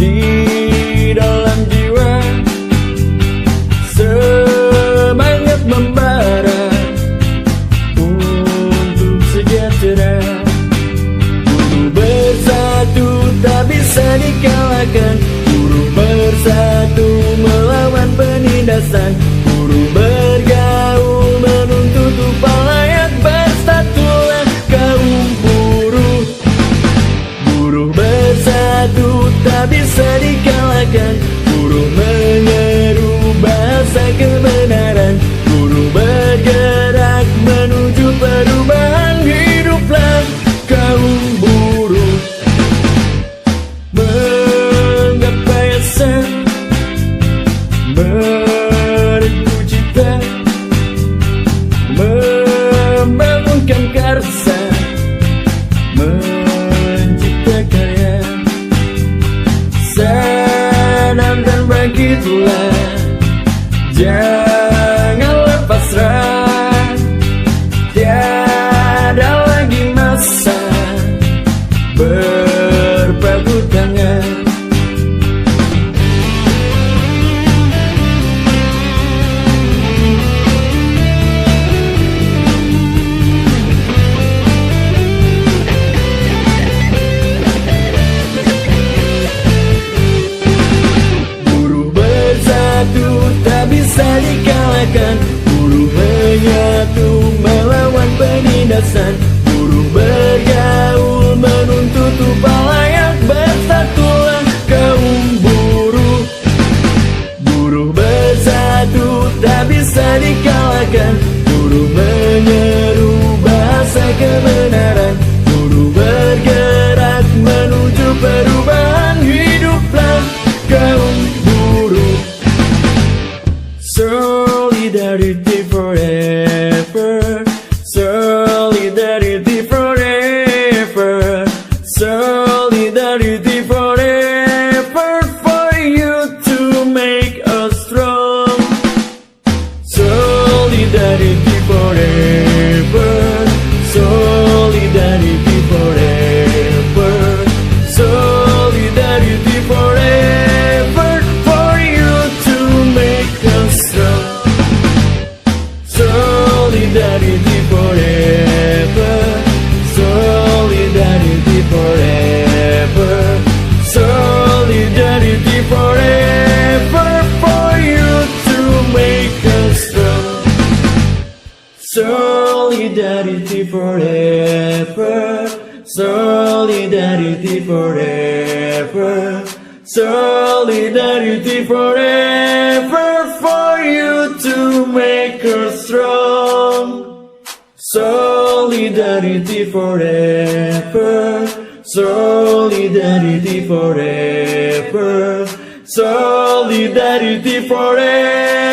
di dalam jiwa, semangat membara untuk sejahtera. Buruh bersatu tak bisa dikalahkan, buruh bersatu melawan penindasan. Buruh bergaul menuntut upah layak, bersatulah kaum buruh. Buruh bersatu tak bisa dikalahkan, buruh menyeru bahasa kebenaran. Buruh bergerak menuju perubahan, hiduplah kaum buruh. Menggapai asa, merenung cita, membangunkan karsa, mencipta karya. Sadar dan bangkitlah, janganlah pasrah. Tiada lagi masa berpadu tangan. Buruh bersatu tak bisa dikalahkan, buruh menyatu melawan penindasan. Buruh bergaul menuntut upah layak, bersatulah kaum buruh. Buruh bersatu tak bisa dikalahkan, buruh menyeru bahasa kebenaran. Buruh bergerak menuju perubahan, hiduplah kaum buruh. Solidarity forever, solidarity forever, solidarity forever, for you to make us strong. Solidarity forever, solidarity forever, solidarity forever, for you to make us strong. Solidarity forever, solidarity forever, solidarity forever, for you to make us strong. Solidarity forever, solidarity forever, solidarity forever, for you to make us strong. Solidarity forever, solidarity forever, solidarity forever.